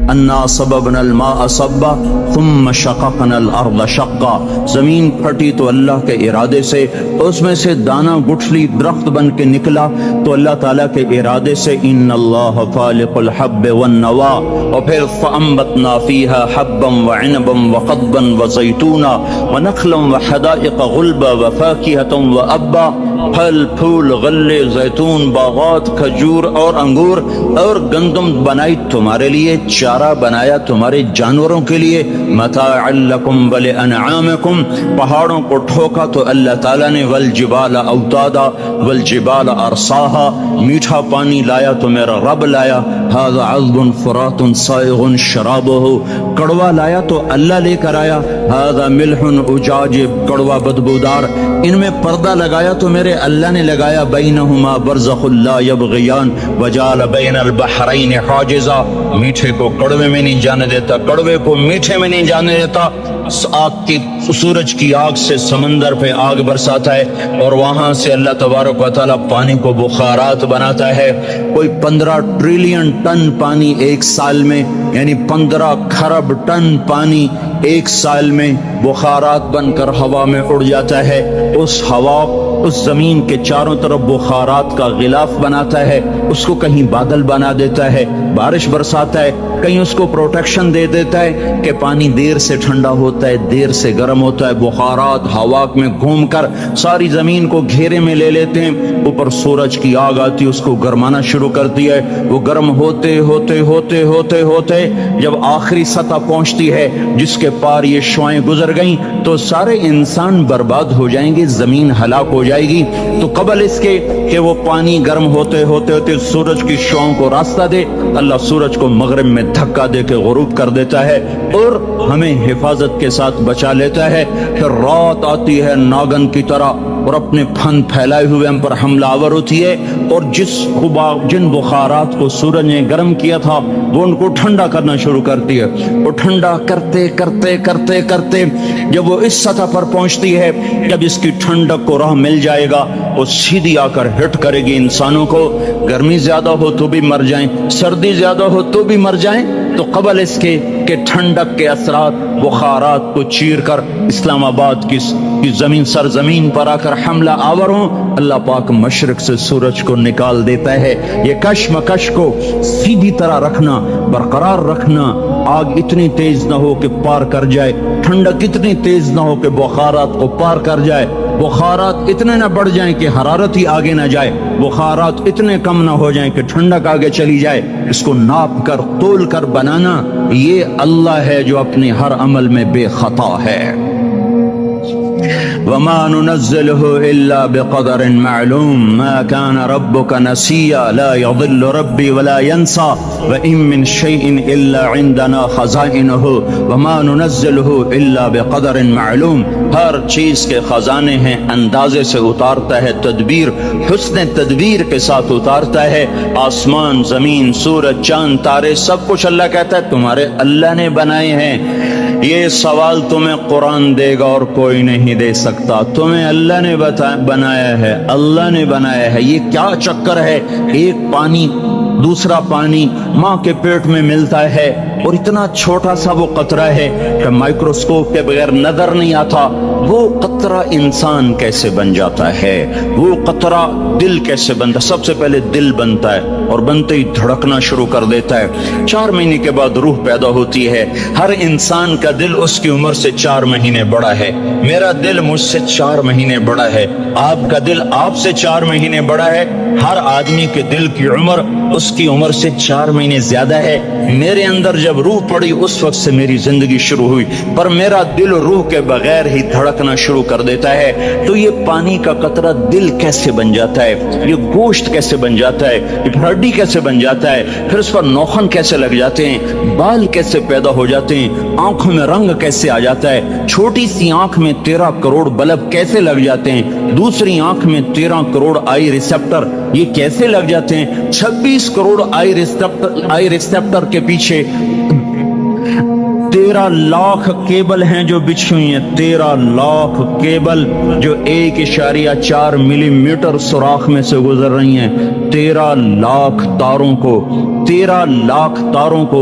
انا صببنا الماء صبا ثم شققنا الارض شقا، زمین پھٹی تو اللہ کے ارادے سے، اس میں سے دانہ گٹھلی درخت بن کے نکلا تو اللہ تعالیٰ کے ارادے سے، ان اللہ فالق الحب والنوا، اور پھر فانبتنا فیہا حبا وعنبا وقضبا وزیتونا ونخلا وحدائق غلبا وفاکہۃ وابا، پھل پھول غلے زیتون باغات کھجور اور انگور اور گندم بنائی تمہارے لیے، چارہ بنایا تمہارے جانوروں کے لیے، متاعا لکم ولانعامکم، پہاڑوں کو ٹھوکا تو اللہ تعالیٰ نے، والجبال اوتادا والجبال ارساہا، میٹھا پانی لایا تو میرا رب لایا، ھذا عذب فرات سائغ شرابہ، کڑوا لایا تو اللہ لے کر آیا، ھذا ملح اجاج، کڑوا بدبودار، ان میں پردہ لگایا تو میرے اللہ نے لگایا، بینہما برزخ لا یبغیان وجعل بین البحرین حاجزا، میٹھے کو کڑوے میں نہیں جانے دیتا، کڑوے کو میٹھے میں نہیں جانے دیتا، آگ کی، سورج کی آگ سے سمندر پہ آگ برساتا ہے اور وہاں سے اللہ تبارک و تعالیٰ پانی کو بخارات بناتا ہے، کوئی 15 ٹریلین ٹن پانی ایک سال میں، یعنی 15 کھرب ٹن پانی ایک سال میں بخارات بن کر ہوا میں اڑ جاتا ہے، اس ہوا اس زمین کے چاروں طرف بخارات کا غلاف بناتا ہے، اس کو کہیں بادل بنا دیتا ہے، بارش برساتا ہے، کہیں اس کو پروٹیکشن دے دیتا ہے کہ پانی دیر سے ٹھنڈا ہوتا ہے، دیر سے گرم ہوتا ہے، بخارات ہوا میں گھوم کر ساری زمین کو گھیرے میں لے لیتے ہیں، اوپر سورج کی آگ آتی ہے، اس کو گرمانا شروع کرتی ہے، وہ گرم ہوتے ہوتے ہوتے ہوتے ہوتے جب آخری سطح پہنچتی ہے جس کے پار یہ شعاعیں گزر گئیں تو سارے انسان برباد ہو جائیں گے، زمین ہلاک ہو جائے گی، تو قبل اس کے کہ وہ پانی گرم ہوتے ہوتے ہوتے سورج کی شعاعوں کو راستہ دے، اللہ سورج کو مغرب میں دھکا دے کے غروب کر دیتا ہے اور ہمیں حفاظت کے ساتھ بچا لیتا ہے، پھر رات آتی ہے ناگن کی طرح اور اپنے پھن پھیلائے ہوئے ہم پر حملہ آور ہوتی ہے، اور جن بخارات کو سورج نے گرم کیا تھا وہ ان کو ٹھنڈا کرنا شروع کرتی ہے، وہ ٹھنڈا کرتے کرتے کرتے کرتے جب وہ اس سطح پر پہنچتی ہے، جب اس کی ٹھنڈک کو راہ مل جائے گا وہ سیدھی آ کر ہٹ کرے گی انسانوں کو، گرمی زیادہ ہو تو بھی مر جائیں، سردی زیادہ ہو تو بھی مر جائیں، تو قبل اس کے کہ ٹھنڈک کے اثرات بخارات کو چیر کر اسلام آباد کی زمین سرزمین پر آ کر حملہ آور ہوں، اللہ پاک مشرق سے سورج کو نکال دیتا ہے، یہ کشمکش کو سیدھی طرح رکھنا، برقرار رکھنا، آگ اتنی تیز نہ ہو کہ پار کر جائے، ٹھنڈک اتنی تیز نہ ہو کہ بخارات کو پار کر جائے، بخارات اتنے نہ بڑھ جائیں کہ حرارت ہی آگے نہ جائے، بخارات اتنے کم نہ ہو جائیں کہ ٹھنڈک آگے چلی جائے، اس کو ناپ کر تول کر بنانا، یہ اللہ ہے جو اپنے ہر عمل میں بے خطا ہے۔ وما ننزله إلا بقدر معلوم ما كان ربك نسيا لا يضل ربي ولا ينسى وإن من شيء إلا عندنا خزائنه وما ننزله إلا بقدر معلوم، ہر چیز کے خزانے ہیں، اندازے سے اتارتا ہے، تدبیر حسن تدبیر کے ساتھ اتارتا ہے، آسمان زمین سورج چاند تارے سب کچھ اللہ کہتا ہے تمہارے اللہ نے بنائے ہیں، یہ سوال تمہیں قرآن دے گا اور کوئی نہیں دے سکتا، تمہیں اللہ نے بنایا ہے، اللہ نے بنایا ہے، یہ کیا چکر ہے، ایک پانی دوسرا پانی ماں کے پیٹ میں ملتا ہے اور اتنا چھوٹا سا وہ قطرہ ہے کہ مائکروسکوپ کے بغیر نظر نہیں آتا، وہ قطرہ انسان کیسے بن جاتا ہے، وہ قطرہ دل کیسے بنتا ہے، سب سے پہلے دل بنتا ہے اور بنتے ہی دھڑکنا شروع کر دیتا ہے، 4 مہینے کے بعد روح پیدا ہوتی ہے، ہر انسان کا دل اس کی عمر سے 4 مہینے بڑا ہے، میرا دل مجھ سے 4 مہینے بڑا ہے، آپ کا دل آپ سے 4 مہینے بڑا ہے، ہر آدمی کے دل کی عمر اس کی عمر سے 4 مہینے زیادہ ہے، میرے اندر جب روح پڑی اس وقت سے میری زندگی شروع ہوئی، پر میرا دل روح کے بغیر ہی دھڑکنا شروع کر دیتا ہے، تو یہ پانی کا قطرہ دل کیسے بن جاتا ہے، یہ گوشت کیسے بن جاتا ہے، یہ ہڈی کیسے بن جاتا ہے، پھر اس پر نوخن کیسے لگ جاتے ہیں، بال کیسے پیدا ہو جاتے ہیں، آنکھوں میں رنگ کیسے آ جاتا ہے، چھوٹی سی آنکھ میں 13 کروڑ بلب کیسے لگ جاتے ہیں، دوسری آنکھ میں 13 کروڑ آئی ریسپٹر یہ کیسے لگ جاتے ہیں، 26 کروڑ آئی ریسپٹر کے پیچھے 13 لاکھ کیبل ہیں جو بچھی ہوئی ہیں، 13 لاکھ کیبل جو 1.4 ملی میٹر سوراخ میں سے گزر رہی ہیں، 13 لاکھ تاروں کو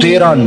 13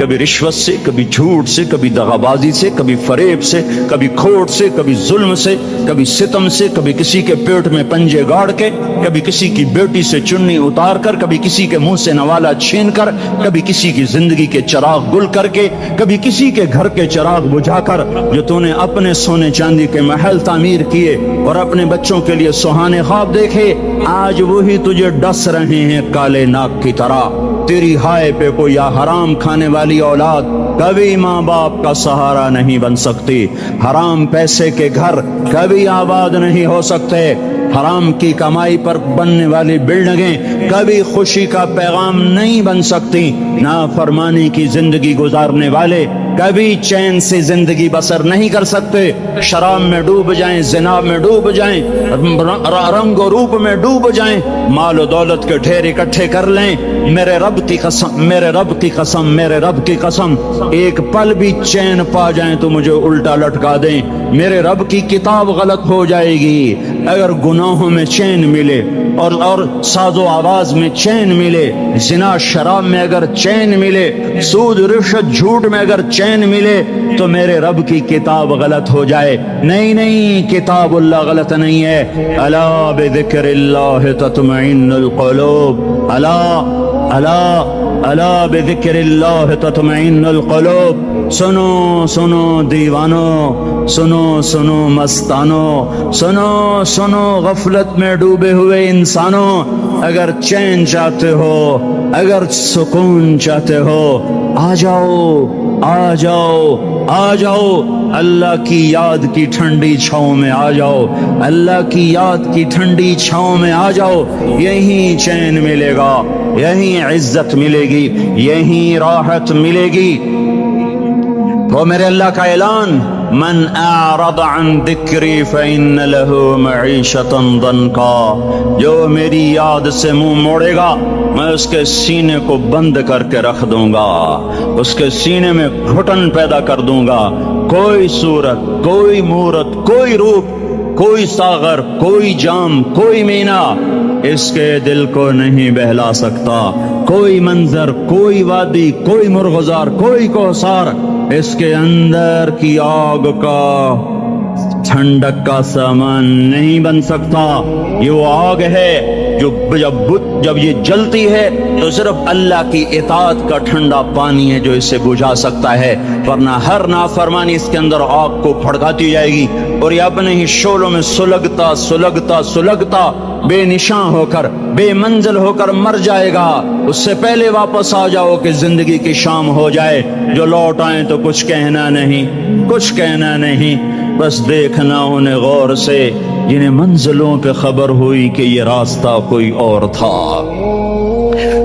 کبھی رشوت سے، کبھی جھوٹ سے، کبھی دغابازی سے، کبھی فریب سے، کبھی کھوٹ سے، کبھی ظلم سے، کبھی ستم سے، کبھی کسی کے پیٹ میں پنجے گاڑ کے، کبھی کسی کی بیٹی سے چنی اتار کر، کبھی کسی کے منہ سے نوالا چھین کر، کبھی کسی کی زندگی کے چراغ گل کر کے، کبھی کسی کے گھر کے چراغ بجھا کر، جو تو نے اپنے سونے چاندی کے محل تعمیر کیے اور اپنے بچوں کے لیے سہانے خواب دیکھے، آج وہی تجھے ڈس رہے ہیں کالے ناک کی طرح۔ تیری ہائے پہ کوئی یا حرام کھانے والی اولاد کبھی ماں باپ کا سہارا نہیں بن سکتی۔ حرام پیسے کے گھر کبھی آباد نہیں ہو سکتے۔ حرام کی کمائی پر بننے والی بلڈنگیں کبھی خوشی کا پیغام نہیں بن سکتی۔ نافرمانی کی زندگی گزارنے والے کبھی چین سے زندگی بسر نہیں کر سکتے۔ شراب میں ڈوب جائیں، زنا میں ڈوب جائیں، رنگ و روپ میں ڈوب جائیں، مال و دولت کے ڈھیر اکٹھے کر لیں، میرے رب کی قسم، میرے رب کی قسم، میرے رب کی قسم، ایک پل بھی چین پا جائیں تو مجھے الٹا لٹکا دیں، میرے رب کی کتاب غلط ہو جائے گی۔ اگر گناہوں میں چین ملے اور ساز و آواز میں چین ملے، زنا شراب میں اگر چین ملے، سود رشوت جھوٹ میں اگر چین ملے، تو میرے رب کی کتاب غلط ہو جائے۔ نہیں نہیں، کتاب اللہ غلط نہیں ہے۔ الا بذکر اللہ تطمئن القلوب، الا الا الا بذکر اللہ تطمئن القلوب۔ سنو سنو دیوانو، سنو سنو مستانو، سنو سنو غفلت میں ڈوبے ہوئے انسانوں، اگر چین چاہتے ہو، اگر سکون چاہتے ہو، آ جاؤ آ جاؤ آ جاؤ، اللہ کی یاد کی ٹھنڈی چھاؤں میں آ جاؤ، اللہ کی یاد کی ٹھنڈی چھاؤں میں آ جاؤ، یہیں چین ملے گا، یہیں عزت ملے گی، یہیں راحت ملے گی۔ وہ میرے اللہ کا اعلان، من اعرض عن ذکری فإن له معیشتا ضنکا، جو میری یاد سے منہ موڑے گا میں اس کے سینے کو بند کر کے رکھ دوں گا، اس کے سینے میں گھٹن پیدا کر دوں گا، کوئی صورت، کوئی مورت، کوئی روپ، کوئی ساغر، کوئی جام، کوئی مینا اس کے دل کو نہیں بہلا سکتا، کوئی منظر، کوئی وادی، کوئی مرغزار، کوئی کوثر اس کے اندر کی آگ کا ٹھنڈک کا سامان نہیں بن سکتا۔ یہ وہ آگ ہے جو جب یہ جلتی ہے تو صرف اللہ کی اطاعت کا ٹھنڈا پانی ہے جو اسے بجھا سکتا ہے، ورنہ ہر نافرمانی اس کے اندر آگ کو پھڑکاتی جائے گی اور یہ اپنے ہی شعلوں میں سلگتا سلگتا سلگتا بے نشاں ہو کر، بے منزل ہو کر مر جائے گا۔ اس سے پہلے واپس آ جاؤ کہ زندگی کی شام ہو جائے، جو لوٹ آئیں تو کچھ کہنا نہیں، کچھ کہنا نہیں، بس دیکھنا انہیں غور سے جنہیں منزلوں پہ خبر ہوئی کہ یہ راستہ کوئی اور تھا۔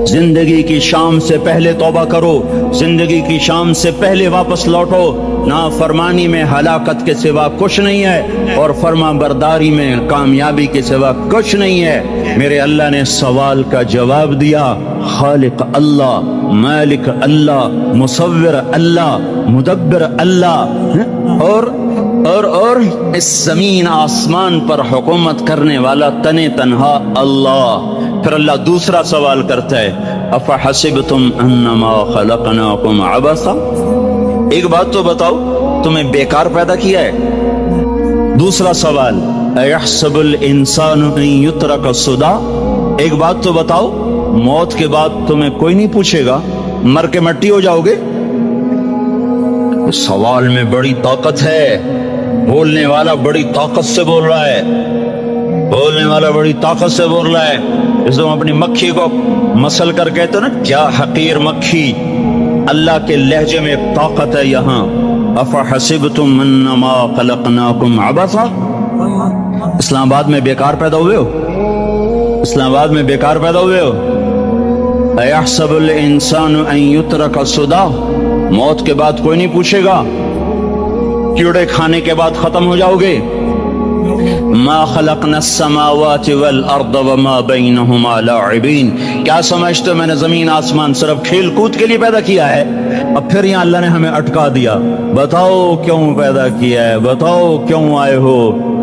زندگی کی شام سے پہلے توبہ کرو، زندگی کی شام سے پہلے واپس لوٹو۔ نافرمانی میں ہلاکت کے سوا کچھ نہیں ہے اور فرما برداری میں کامیابی کے سوا کچھ نہیں ہے۔ میرے اللہ نے سوال کا جواب دیا، خالق اللہ، مالک اللہ، مصور اللہ، مدبر اللہ، اور اس زمین آسمان پر حکومت کرنے والا تنے تنہا اللہ۔ پھر اللہ دوسرا سوال کرتا ہے، افحسبتم انما خلقناکم عبثا، ایک بات تو بتاؤ تمہیں بیکار پیدا کیا ہے؟ دوسرا سوال، ایحسب الانسان ان یترک سدی، ایک بات تو بتاؤ موت کے بعد تمہیں کوئی نہیں پوچھے گا، مر کے مٹی ہو جاؤ گے؟ سوال میں بڑی طاقت ہے، بولنے والا بڑی طاقت سے بول رہا ہے، بولنے والا بڑی طاقت سے بول رہا ہے۔ اس کو اپنی مکھی کو مسل کر کہتے نا، کیا حقیر مکھی، اللہ کے لہجے میں ایک طاقت ہے یہاں۔ افحسبتم انما خلقناکم عبثا، اسلام آباد میں بیکار پیدا ہوئے ہو؟ اسلام آباد میں بیکار پیدا ہوئے ہو؟ ایحسب الانسان ان یترک سدی، موت کے بعد کوئی نہیں پوچھے گا، کیڑے کھانے کے بعد ختم ہو جاؤ گے۔ ما خلقنا السماوات والارض وما بینہما لاعبین، کیا سمجھتے ہو میں نے زمین آسمان صرف کھیل کود کے لیے پیدا کیا ہے؟ اب پھر یہاں اللہ نے ہمیں اٹکا دیا، بتاؤ کیوں پیدا کیا ہے، بتاؤ کیوں آئے ہو؟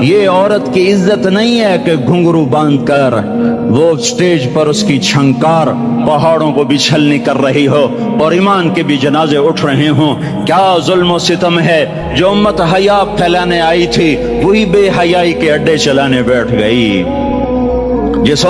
یہ عورت کی عزت نہیں ہے کہ گھنگرو باندھ کر وہ سٹیج پر اس کی چھنکار پہاڑوں کو بھی چھلنی کر رہی ہو اور ایمان کے بھی جنازے اٹھ رہے ہوں۔ کیا ظلم و ستم ہے، جو امت حیا پھیلانے آئی تھی وہی بے حیائی کے اڈے چلانے بیٹھ گئی۔ جس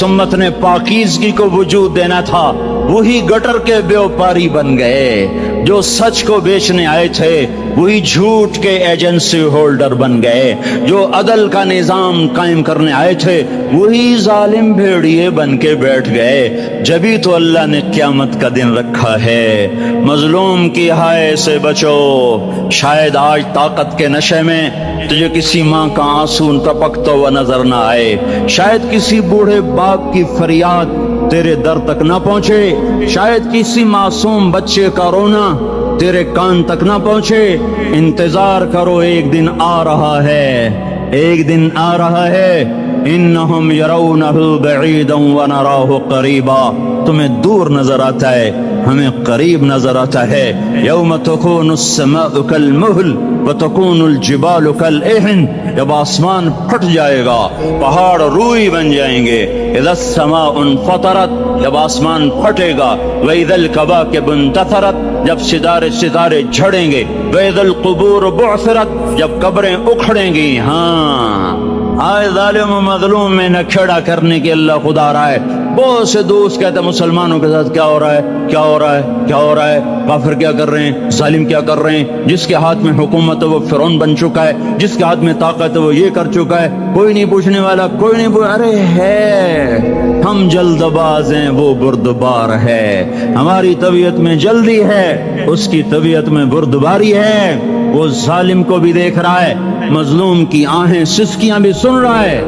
امت نے پاکیزگی کو وجود دینا تھا وہی گٹر کے بیوپاری بن گئے۔ جو سچ کو بیچنے آئے تھے وہی جھوٹ کے ایجنسی ہولڈر بن گئے۔ جو عدل کا نظام قائم کرنے آئے تھے وہی ظالم بھیڑیے بن کے بیٹھ گئے۔ جبھی تو اللہ نے قیامت کا دن رکھا ہے۔ مظلوم کی ہائے سے بچو، شاید آج طاقت کے نشے میں تجھے کسی ماں کا آنسو ٹپکتا ہوا نظر نہ آئے، شاید کسی بوڑھے باپ کی فریاد تیرے در تک نہ پہنچے، شاید کسی معصوم بچے کا رونا تیرے کان تک نہ پہنچے۔ انتظار کرو، ایک دن آ رہا ہے، ایک دن آ رہا ہے۔ انہم یرونہ بعیدا ونراہ قریبا، تمہیں دور نظر آتا ہے، ہمیں قریب نظر آتا ہے۔ یوم تکون السماء کالمہل وتکون الجبال کالعہن، جب آسمان پھٹ جائے گا پہاڑ روئی بن جائیں گے۔ اذا السماء انفطرت، جب آسمان پھٹے گا۔ واذا الکواکب انتثرت، جب ستارے جھڑیں گے۔ واذا القبور بعثرت، جب قبریں اکھڑیں گی۔ ہاں آئے ظالم و مظلوم میں نہ کھیڑا کرنے کے اللہ خدا رہا ہے۔ بہت سے دوست کہتے ہیں مسلمانوں کے ساتھ کیا ہو رہا ہے، کیا ہو رہا ہے، کیا ہو رہا ہے، کافر کیا کر رہے ہیں، ظالم کیا کر رہے ہیں، جس کے ہاتھ میں حکومت ہے وہ فرعون بن چکا ہے، جس کے ہاتھ میں طاقت ہے وہ یہ کر چکا ہے، کوئی نہیں پوچھنے والا، کوئی نہیں ارے ہے، ہم جلد باز ہیں وہ بردبار ہے۔ ہماری طبیعت میں جلدی ہے، اس کی طبیعت میں بردباری ہے۔ وہ ظالم کو بھی دیکھ رہا ہے، مظلوم کی آہیں سسکیاں بھی سن رہا ہے،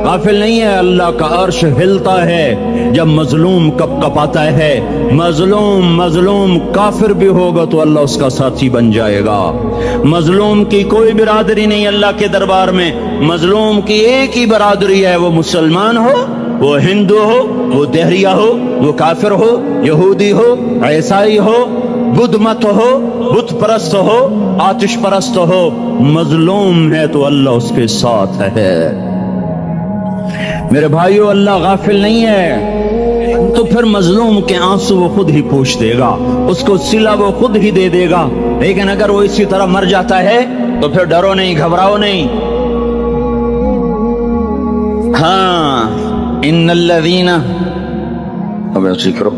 غافل نہیں ہے۔ اللہ کا عرش ہلتا ہے جب مظلوم کپ کپاتا ہے۔ مظلوم کافر بھی ہوگا تو اللہ اس کا ساتھی بن جائے گا۔ مظلوم کی کوئی برادری نہیں اللہ کے دربار میں، مظلوم کی ایک ہی برادری ہے، وہ مسلمان ہو، وہ ہندو ہو، وہ دہریہ ہو، وہ کافر ہو، یہودی ہو، عیسائی ہو، بدھ مت ہو، بت پرست ہو، آتش پرست ہو، مظلوم ہے تو اللہ اس کے ساتھ ہے۔ میرے بھائیو، اللہ غافل نہیں ہے، تو پھر مظلوم کے آنسو وہ خود ہی پوچھ دے گا، اس کو صلہ وہ خود ہی دے دے گا۔ لیکن اگر وہ اسی طرح مر جاتا ہے تو پھر ڈرو نہیں، گھبراؤ نہیں۔ ہاں ان الذین، اب ایسی کرو،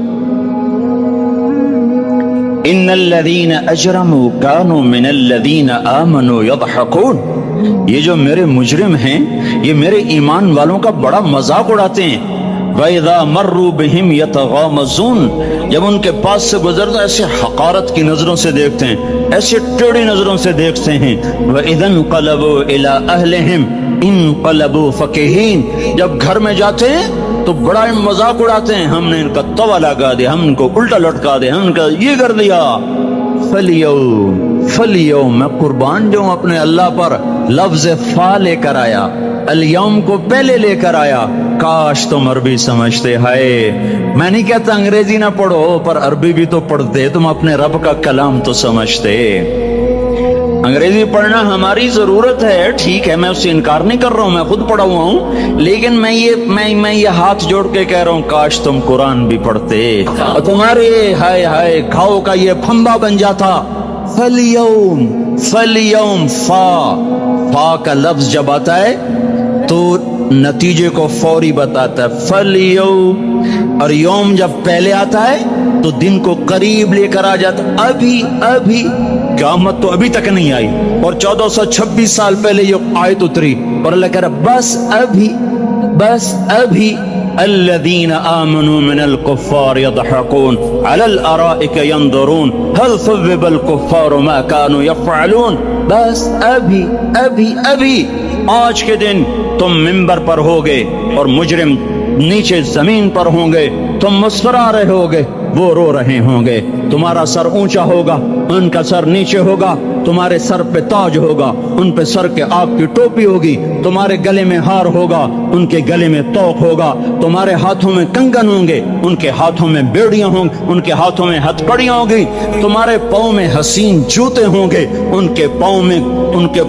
ان الذین اجرموا کانوا من الذین آمنوا یضحکون، یہ جو میرے مجرم ہیں یہ میرے ایمان والوں کا بڑا مذاق اڑاتے ہیں۔ وَإِذَا مَرُّوا بِهِمْ يَتَغَامَزُونَ، جب ان کے پاس سے گزرتا ایسے حقارت کی نظروں سے دیکھتے ہیں، ایسے ٹیڑھی نظروں سے دیکھتے ہیں۔ وَإِذَا انْقَلَبُوا إِلَىٰ أَهْلِهِمْ انْقَلَبُوا فَكِهِينَ، جب گھر میں جاتے ہیں تو بڑا مذاق اڑاتے ہیں، ہم نے ان کا توا لگا دیا، ہم ان کو الٹا لٹکا دیا، ہم ان کا یہ کر دیا۔ فَالْيَوْمَ، میں قربان جاؤں اپنے اللہ پر، لفظ فا لے کر آیا، الیوم کو پہلے لے کر آیا۔ کاش تم عربی سمجھتے۔ ہائے، میں نہیں کہتا انگریزی نہ پڑھو، پر عربی بھی تو پڑھتے، تم اپنے رب کا کلام تو سمجھتے۔ انگریزی پڑھنا ہماری ضرورت ہے، ٹھیک ہے، میں اس سے انکار نہیں کر رہا ہوں، میں خود پڑھا ہوا ہوں، لیکن میں یہ ہاتھ جوڑ کے کہہ رہا ہوں کاش تم قرآن بھی پڑھتے اور تمہارے ہائے ہائے کھاؤ کا یہ پھمبا بن جاتا۔ فَالْيَوْمَ، فا کا لفظ جب آتا ہے تو نتیجے کو فوری بتاتا ہے، فَالْيَوْمَ، اور یوم جب پہلے آتا ہے تو دن کو قریب لے کر آ جاتا۔ ابھی قیامت تو ابھی تک نہیں آئی، اور 1426 سال پہلے یہ آیت اتری، اور اللہ کہہ رہا بس ابھی الذين آمنوا من الكفار يضحكون على الارائك ينظرون هل ثوب الكفار ما كانوا يفعلون، بس ابھی آج کے دن تم منبر پر ہوگے اور مجرم نیچے زمین پر ہوں گے، تم مسکرا رہے ہوگے، وہ رو رہے ہوں گے. تمہارا سر اونچا ہوگا, ان کا سر نیچے ہوگا. تمہارے سر پہ تاج ہوگا, ان پہ سر کے آگ کی ٹوپی ہوگی. تمہارے گلے میں ہار ہوگا, ان کے گلے میں توق ہوگا. تمہارے ہاتھوں میں کنگن ہوں گے, ان کے ہاتھوں میں بیڑیاں ہوں گی, ان کے ہاتھوں میں ہتھکڑیاں ہوں گی. تمہارے پاؤں میں حسین جوتے ہوں گے, ان کے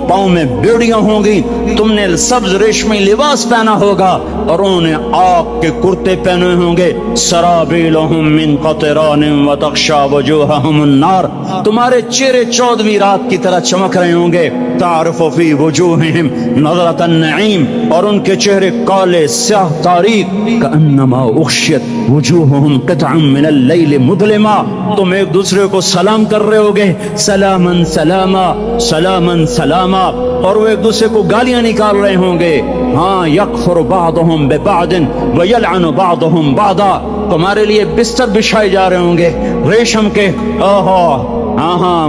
پاؤں میں بیڑیاں ہوں گی. تم نے سبز ریشمی لباس پہنا ہوگا اور انہوں نے آگ کے کرتے پہنے ہوں گے. سرابیلہم من قطران وتغشی وجوہہم النار. تمہارے چہرے 14ویں رات کی طرح چمک رہے ہوں گے. تعرف فی وجوہہم نظرۃ النعیم, اور ان کے چہرے کالے سیاہ تاریک. کأنما اغشیت وجوہہم قطعا من اللیل مظلما. تم ایک دوسرے کو سلام کر رہے ہوگے, سلاما سلاما سلاما سلاما, اور وہ ایک دوسرے کو گالیاں نکال رہے ہوں گے. ہاں, یکفر بعضہم ببعض ویلعن بعضہم بعضا. تمہارے لیے بستر بچھائے جا رہے ہوں گے ریشم کے. ہاں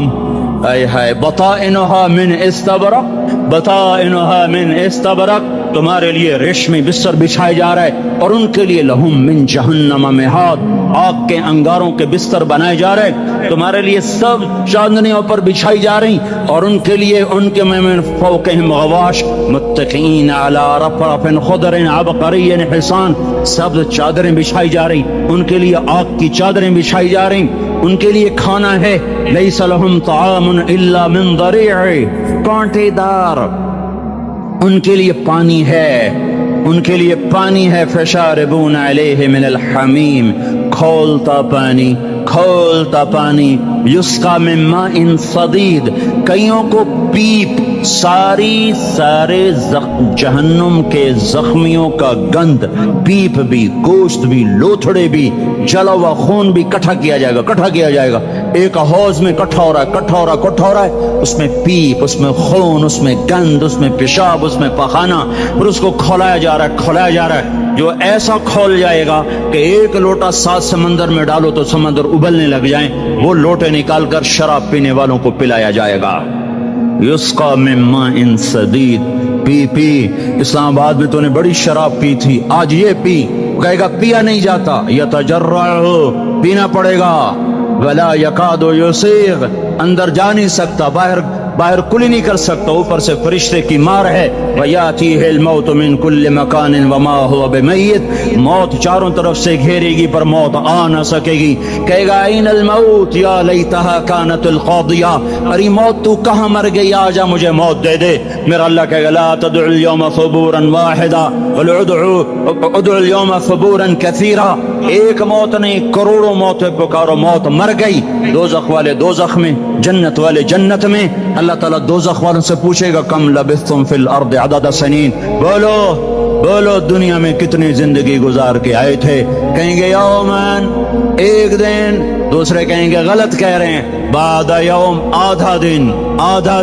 اے ہائے, بطائنها من استبرق, بطائنها من استبرق. تمہارے لیے ریشمی بستر بچھائے جا رہا ہے, اور ان کے لیے لہم من جہنم مہاد, آگ کے انگاروں کے بستر بنائے جا رہے. تمہارے لیے سب چاندنیوں پر بچھائی جا رہی, اور ان کے لیے ان کے من فوقہم غواش متکئین علی رفرف خضر عبقری حسان. سب چادریں بچھائی جا رہی, ان کے لیے آگ کی چادریں بچھائی جا رہی. ان کے لیے کھانا ہے, لیس لہم طعام الا من ضریع, کانٹے دار. ان کے لیے پانی ہے, ان کے لیے پانی ہے. فشاربون علیہ من الحمیم, کھولتا پانی, کھولتا پانی. یسقا من ماء صدید, کئیوں کو پیپ, سارے جہنم کے زخمیوں کا گند, پیپ بھی, گوشت بھی, لوتھڑے بھی, جلا ہوا خون بھی کٹھا کیا جائے گا, کٹھا کیا جائے گا. ایک حوض میں کٹھا ہو رہا ہے, اس میں پیپ, اس میں خون, اس میں گند, اس میں پیشاب, اس میں پخانہ, پھر اس کو کھولایا جا رہا ہے. جو ایسا کھول جائے گا کہ ایک لوٹا 7 سمندر میں ڈالو تو سمندر ابلنے لگ جائیں, وہ لوٹے نکال کر شراب پینے والوں کو پلایا جائے گا. یسقا من ماء صدید, پی. اسلام آباد میں تو نے بڑی شراب پی تھی, آج یہ پی. کہے گا پیا نہیں جاتا, یتجرعہ, پینا پڑے گا. ولا یکاد یسیغ, اندر جا نہیں سکتا, باہر کلی نہیں کر سکتا, اوپر سے فرشتے کی مار ہے. وَيَأْتِيهِ الْمَوْتُ مِنْ كُلِّ مَكَانٍ وَمَا هُوَ بِمَيِّتٍ, موت چاروں طرف سے گھیرے گی پر موت آ نہ سکے گی. کہے گا اَيْنَ الْمَوْتِ يَا لَيْتَهَا كَانَتِ الْقَاضِيَةَ, ارے موت تو کہاں مر گئی, آجا مجھے موت دے دے. میرا اللہ کہے گا لا تدعوا اليوم ثبورا واحدا بل ادعوا اليوم ثبورا كثيرا. ایک موت نہیں, کروڑوں موتیں پکارو. موت مر گئی, دوزخ والے دوزخ میں, جنت والے جنت میں. اللہ تعالیٰ دوزخ والوں سے پوچھے گا کم لبثتم فی الارض عدد سنین, بولو دنیا میں کتنی زندگی گزار کے آئے تھے. کہیں گے یومن, ایک دن. دوسرے کہیں گے غلط کہہ رہے ہیں, بعد یوم, آدھا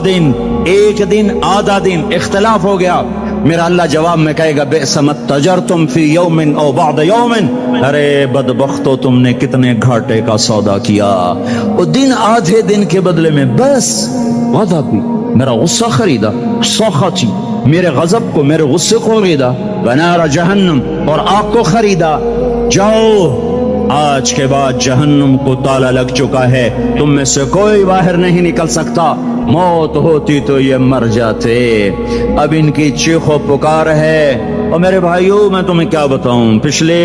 دن, ایک دن, آدھا دن, اختلاف ہو گیا. میرا اللہ جواب میں کہے گا بئس ما تجرتم فی یوم او بعد یوم, ارے بدبختو تم نے کتنے گھاٹے کا سودا کیا. وہ دن, آدھے دن کے بدلے میں بس وعدہ بھی, میرا غصہ خریدا, سوختی, میرے غضب کو, میرے غصے کو خریدا. ونار جہنم, اور آگ کو خریدا. جاؤ, آج کے بعد جہنم کو تالا لگ چکا ہے, تم میں سے کوئی باہر نہیں نکل سکتا. موت ہوتی تو یہ مر جاتے. اب ان کی چیخ و پکار ہے. اور میرے بھائیوں, میں تمہیں کیا بتاؤں, پچھلے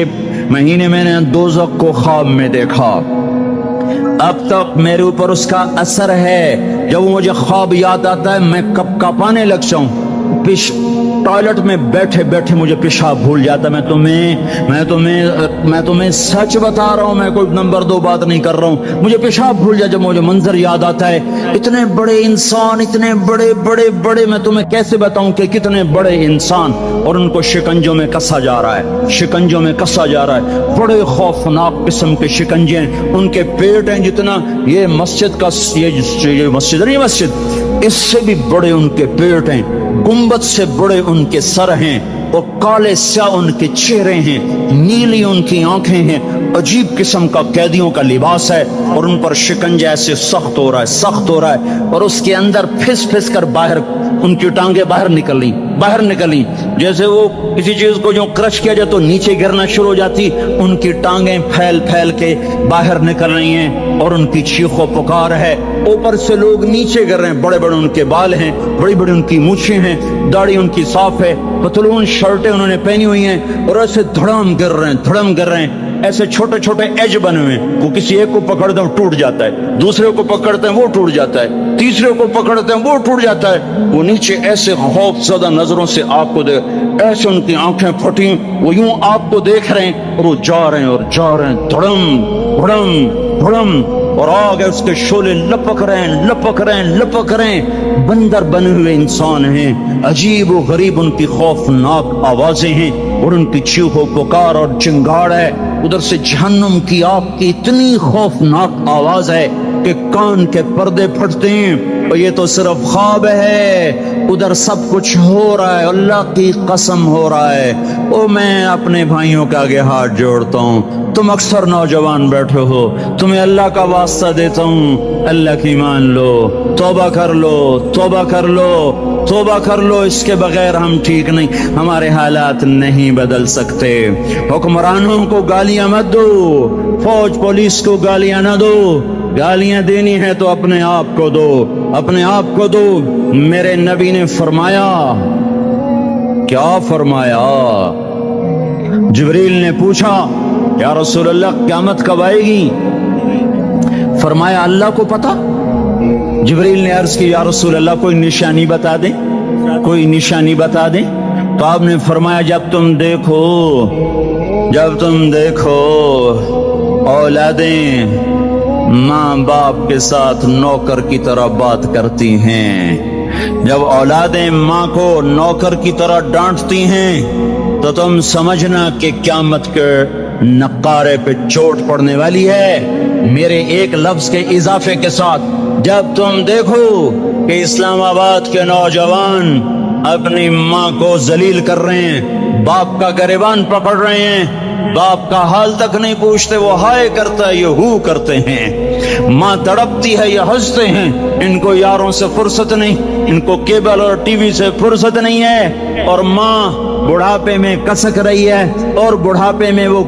مہینے میں نے دوزخ کو خواب میں دیکھا. اب تک میرے اوپر اس کا اثر ہے. جب مجھے خواب یاد آتا ہے میں کب کپانے لگ جاؤں. ٹوائلٹ میں بیٹھے بیٹھے مجھے پیشاب بھول جاتا. میں تمہیں سچ بتا رہا ہوں, میں کوئی نمبر 2 بات نہیں کر رہا ہوں. مجھے پیشاب بھول جاتا جب مجھے منظر یاد آتا ہے. اتنے بڑے انسان, اتنے بڑے, میں تمہیں کیسے بتاؤں کہ کتنے بڑے انسان, اور ان کو شکنجوں میں کسا جا رہا ہے. بڑے خوفناک قسم کے شکنجے ہیں. ان کے پیٹ ہیں جتنا یہ مسجد کا, یہ مسجد نہیں, مسجد اس سے بھی بڑے ان کے پیٹ ہیں. گنبد سے بڑے ان کے سر ہیں, اور کالے سیاہ ان کے چہرے ہیں, نیلی ان کی آنکھیں ہیں, عجیب قسم کا قیدیوں کا لباس ہے اور ان پر شکنجہ ایسے سخت ہو رہا ہے اور اس کے اندر پھس پھس کر باہر ان کی ٹانگیں باہر نکلی جیسے وہ کسی چیز کو جو کرش کیا جائے تو نیچے گرنا شروع ہو جاتی، ان کی ٹانگیں پھیل پھیل کے باہر نکل رہی ہیں اور ان کی چیخ و پکار ہے۔ اوپر سے لوگ نیچے گر رہے ہیں، بڑے بڑے ان کے بال ہیں، بڑی بڑی ان کی مونچھیں ہیں، داڑھی ان کی صاف ہے، پتلون شرٹیں انہوں نے پہنی ہوئی ہیں اور ایسے دھڑم گر رہے ہیں، ایسے چھوٹے چھوٹے ایج بنے ہوئے ہیں۔ وہ کسی ایک کو پکڑتے ہیں وہ ٹوٹ جاتا ہے، دوسرے کو پکڑتے ہیں وہ ٹوٹ جاتا ہے، تیسرے کو پکڑتے ہیں وہ ٹوٹ جاتا ہے۔ وہ نیچے ایسے خوف زدہ نظروں سے آپ کو دیکھ، ایسے ان کی آنکھیں پھٹی، وہ یوں آپ کو دیکھ رہے ہیں اور وہ جا رہے ہیں دھڑم دھڑم دھڑم، اور آگے اس کے شعلے لپک رہے ہیں۔ بندر بنے ہوئے انسان ہیں، عجیب و غریب ان کی خوفناک آوازیں ہیں اور ان کی چیخ و پکار اور چنگاڑ ہے۔ ادھر سے جہنم کی آگ کی اتنی خوفناک آواز ہے کہ کان کے پردے پھٹتے ہیں، اور یہ تو صرف خواب ہے، ادھر سب کچھ ہو رہا ہے، اللہ کی قسم ہو رہا ہے۔ میں اپنے بھائیوں کے آگے ہاتھ جوڑتا ہوں، تم اکثر نوجوان بیٹھے ہو، تمہیں اللہ کا واسطہ دیتا ہوں، اللہ کی مان لو، توبہ کر لو، اس کے بغیر ہم ٹھیک نہیں، ہمارے حالات نہیں بدل سکتے۔ حکمرانوں کو گالیاں مت دو، فوج پولیس کو گالیاں نہ دو، گالیاں دینی ہے تو اپنے آپ کو دو۔ میرے نبی نے فرمایا، کیا فرمایا؟ جبریل نے پوچھا یا رسول اللہ قیامت کب آئے گی؟ فرمایا اللہ کو پتا۔ جبریل نے عرض کی یا رسول اللہ کوئی نشانی بتا دیں، تو آپ نے فرمایا جب تم دیکھو اولادیں ماں باپ کے ساتھ نوکر کی طرح بات کرتی ہیں، جب اولادیں ماں کو نوکر کی طرح ڈانٹتی ہیں، تو تم سمجھنا کہ قیامت کے نقارے پہ چوٹ پڑنے والی ہے۔ میرے ایک لفظ کے اضافے کے ساتھ، جب تم دیکھو کہ اسلام آباد کے نوجوان اپنی ماں کو ذلیل کر رہے ہیں، باپ کا گریبان پکڑ رہے ہیں، باپ کا حال تک نہیں پوچھتے، وہ ہائے کرتا ہے یہ ہو کرتے ہیں، ماں تڑپتی ہے یہ ہنستے ہیں، ان کو یاروں سے فرصت نہیں، ان کو کیبل اور ٹی وی سے فرصت نہیں ہے، اور ماں بڑھاپے میں کسک رہی ہے اور بڑھاپے میں وہ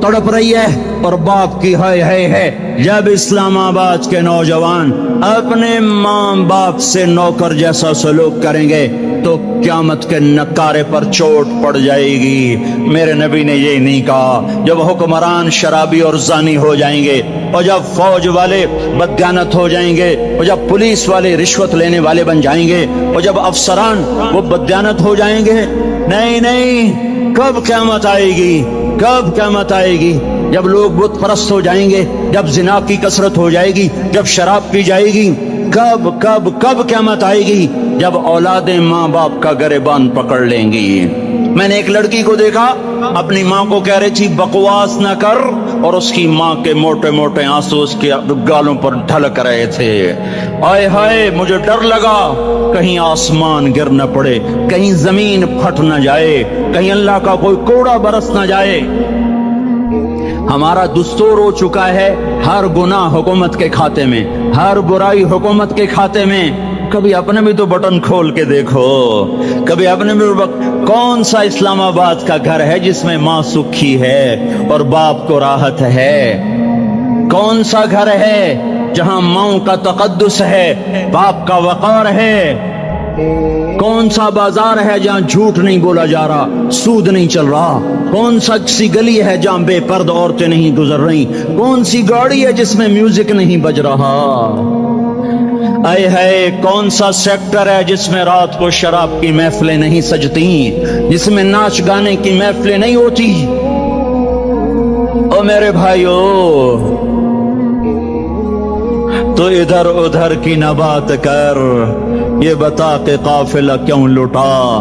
تڑپ رہی ہے، اور باپ کی ہائے ہے۔ جب اسلام آباد کے نوجوان اپنے ماں باپ سے نوکر جیسا سلوک کریں گے تو قیامت کے نکارے پر چوٹ پڑ جائے گی۔ میرے نبی نے یہ نہیں کہا جب حکمران شرابی اور زانی ہو جائیں گے، اور جب فوج والے بددیانت ہو جائیں گے، اور جب پولیس والے رشوت لینے والے بن جائیں گے، اور جب افسران وہ بددیانت ہو جائیں گے۔ نہیں، کب قیامت آئے گی؟ جب لوگ بت پرست ہو جائیں گے، جب زنا کی کثرت ہو جائے گی، جب شراب پی جائے گی، کب قیامت آئے گی؟ جب اولادیں ماں باپ کا گریبان پکڑ لیں گی۔ میں نے ایک لڑکی کو دیکھا، اپنی ماں کو کہہ رہی تھی بکواس نہ کر، اور اس کی ماں کے موٹے موٹے آنسو اس کے گالوں پر ڈھلک رہے تھے۔ آئے ہائے، مجھے ڈر لگا کہیں آسمان گر نہ پڑے، کہیں زمین پھٹ نہ جائے، کہیں اللہ کا کوئی کوڑا برس نہ جائے۔ ہمارا دستور ہو چکا ہے ہر گناہ حکومت کے کھاتے میں، ہر برائی حکومت کے کھاتے میں۔ کبھی اپنے بھی تو بٹن کھول کے دیکھو، کبھی اپنے بھی کون سا اسلام آباد کا گھر ہے جس میں ماں سکھی ہے اور باپ کو راحت ہے؟ کون سا گھر ہے جہاں ماں کا تقدس ہے، باپ کا وقار ہے؟ کون سا بازار ہے جہاں جھوٹ نہیں بولا جا رہا، سود نہیں چل رہا؟ کون سا سی گلی ہے جہاں بے پرد عورتیں نہیں گزر رہی؟ کون سی گاڑی ہے جس میں میوزک نہیں بج رہا؟ کون سا سیکٹر ہے جس میں رات کو شراب کی محفلیں نہیں سجتی، جس میں ناچ گانے کی محفلیں نہیں ہوتی؟ او میرے بھائیو، تو ادھر ادھر کی نہ بات کر، یہ بتا کہ قافلہ کیوں لٹا؟